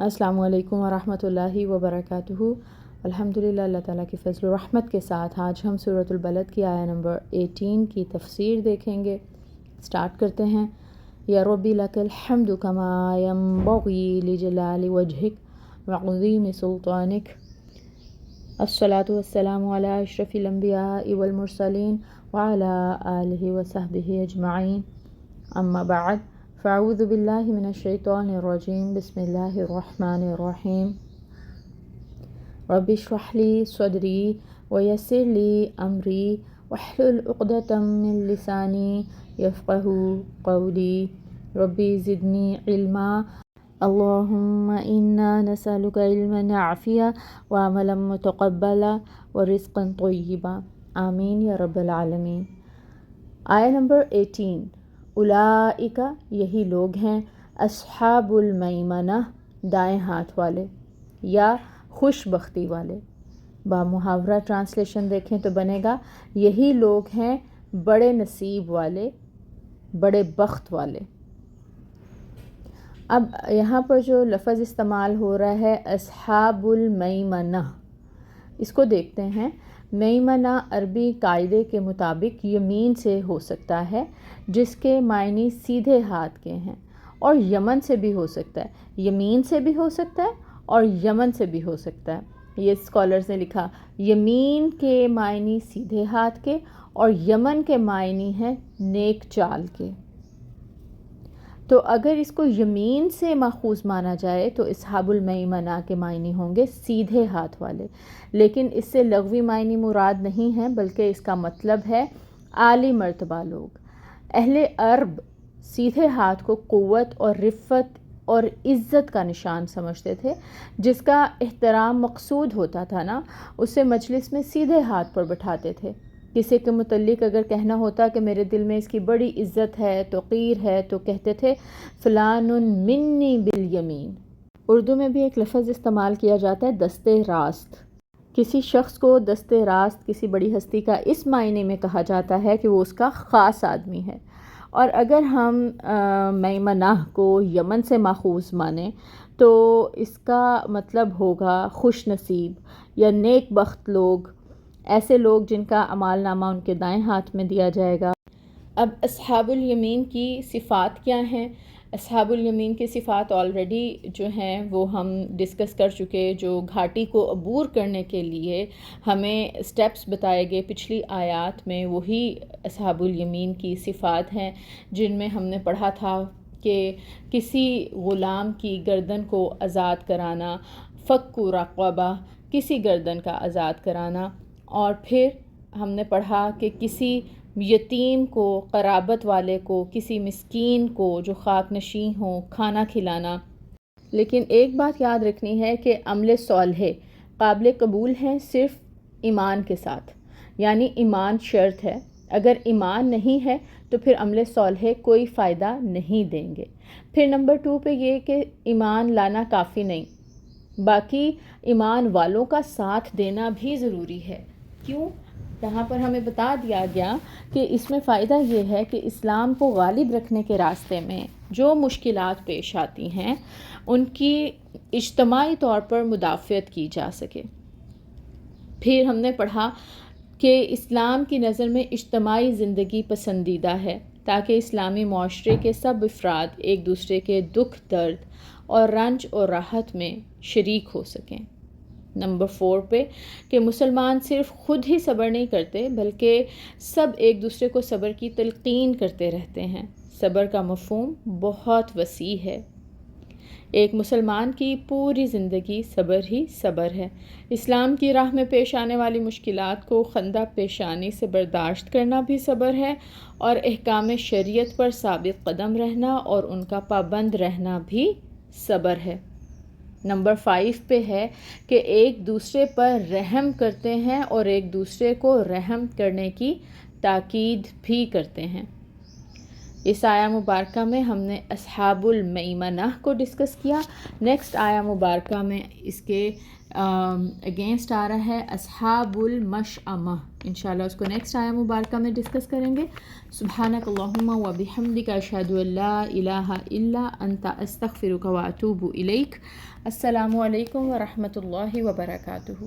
السلام علیکم ورحمۃ اللہ وبرکاتہ۔ الحمدللہ، اللہ تعالیٰ کی فضل و رحمت کے ساتھ آج ہم سورۃ البلد کی آیہ نمبر 18 کی تفسیر دیکھیں گے۔ سٹارٹ کرتے ہیں۔ یا ربی لک الحمد کما ینبغی لجلال وجہک وعظیم سلطانک، الصلاۃ والسلام علی اشرف الانبیاء والمرسلین وعلی آلہ وصحبہ اجمعین، اما بعد فاعوذ باللہ من الشیطان الرجیم، بسم اللہ الرحمن الرحیم۔ رب اشرح لی صدری ویسر لی امری واحلل عقدۃ من لسانی یفقہوا قولی، ربی زدنی علما، اللہم انا نسألک علما نافعا وعملا متقبلا ورزقا طیبا، آمین یا رب العالمین۔ آیہ نمبر 18۔ اولئک، یہی لوگ ہیں، اصحاب المیمنہ، دائیں ہاتھ والے یا خوش بختی والے۔ بامحاورہ ٹرانسلیشن دیکھیں تو بنے گا یہی لوگ ہیں بڑے نصیب والے، بڑے بخت والے۔ اب یہاں پر جو لفظ استعمال ہو رہا ہے اصحاب المیمنہ، اس کو دیکھتے ہیں۔ میمنہ عربی قاعدے کے مطابق یمین سے ہو سکتا ہے، جس کے معنی سیدھے ہاتھ کے ہیں، اور یمن سے بھی ہو سکتا ہے، یمین سے بھی ہو سکتا ہے اور یمن سے بھی ہو سکتا ہے۔ یہ اسکالرز نے لکھا یمین کے معنی سیدھے ہاتھ کے اور یمن کے معنی ہیں نیک چال کے۔ تو اگر اس کو یمین سے ماخوذ مانا جائے تو اصحاب المیمنہ کے معنی ہوں گے سیدھے ہاتھ والے، لیکن اس سے لغوی معنی مراد نہیں ہے، بلکہ اس کا مطلب ہے اعلی مرتبہ لوگ۔ اہل عرب سیدھے ہاتھ کو قوت اور رفت اور عزت کا نشان سمجھتے تھے، جس کا احترام مقصود ہوتا تھا نا، اسے مجلس میں سیدھے ہاتھ پر بٹھاتے تھے۔ کسی کے متعلق اگر کہنا ہوتا کہ میرے دل میں اس کی بڑی عزت ہے، توقیر ہے، تو کہتے تھے فلان منی بالیمین۔ اردو میں بھی ایک لفظ استعمال کیا جاتا ہے دستے راست۔ کسی شخص کو دستے راست کسی بڑی ہستی کا اس معنی میں کہا جاتا ہے کہ وہ اس کا خاص آدمی ہے۔ اور اگر ہم میمنہ کو یمن سے ماخوذ مانیں تو اس کا مطلب ہوگا خوش نصیب یا نیک بخت لوگ، ایسے لوگ جن کا اعمال نامہ ان کے دائیں ہاتھ میں دیا جائے گا۔ اب اصحاب الیمین کی صفات کیا ہیں؟ اصحاب الیمین کی صفات آلریڈی جو ہیں وہ ہم ڈسکس کر چکے، جو گھاٹی کو عبور کرنے کے لیے ہمیں سٹیپس بتائے گئے پچھلی آیات میں، وہی اصحاب الیمین کی صفات ہیں، جن میں ہم نے پڑھا تھا کہ کسی غلام کی گردن کو آزاد کرانا، فک رقبہ، کسی گردن کا آزاد کرانا، اور پھر ہم نے پڑھا کہ کسی یتیم کو، قرابت والے کو، کسی مسکین کو جو خاک نشیں ہو کھانا کھلانا۔ لیکن ایک بات یاد رکھنی ہے کہ عمل صالح قابل قبول ہیں صرف ایمان کے ساتھ، یعنی ایمان شرط ہے۔ اگر ایمان نہیں ہے تو پھر عمل صالح کوئی فائدہ نہیں دیں گے۔ پھر نمبر 2 پہ یہ کہ ایمان لانا کافی نہیں، باقی ایمان والوں کا ساتھ دینا بھی ضروری ہے۔ کیوں؟ یہاں پر ہمیں بتا دیا گیا کہ اس میں فائدہ یہ ہے کہ اسلام کو غالب رکھنے کے راستے میں جو مشکلات پیش آتی ہیں ان کی اجتماعی طور پر مدافعت کی جا سکے۔ پھر ہم نے پڑھا کہ اسلام کی نظر میں اجتماعی زندگی پسندیدہ ہے، تاکہ اسلامی معاشرے کے سب افراد ایک دوسرے کے دکھ، درد اور رنج اور راحت میں شریک ہو سکیں۔ نمبر 4 پہ کہ مسلمان صرف خود ہی صبر نہیں کرتے، بلکہ سب ایک دوسرے کو صبر کی تلقین کرتے رہتے ہیں۔ صبر کا مفہوم بہت وسیع ہے۔ ایک مسلمان کی پوری زندگی صبر ہی صبر ہے۔ اسلام کی راہ میں پیش آنے والی مشکلات کو خندہ پیشانی سے برداشت کرنا بھی صبر ہے، اور احکام شریعت پر ثابت قدم رہنا اور ان کا پابند رہنا بھی صبر ہے۔ نمبر 5 پہ ہے کہ ایک دوسرے پر رحم کرتے ہیں اور ایک دوسرے کو رحم کرنے کی تاکید بھی کرتے ہیں۔ اس آیہ مبارکہ میں ہم نے اصحاب المیمنہ کو ڈسکس کیا۔ نیکسٹ آیہ مبارکہ میں اس کے اگینسٹ آ رہا ہے اصحاب المشأمہ. انشاءاللہ اس کو نیکسٹ آیا مبارکہ میں ڈسکس کریں گے. سبحانک اللہم و بحمدک اشہد ان لا الہ الا انت استغفرک و اتوب الیک. السلام علیکم ورحمۃ اللہ وبرکاتہ.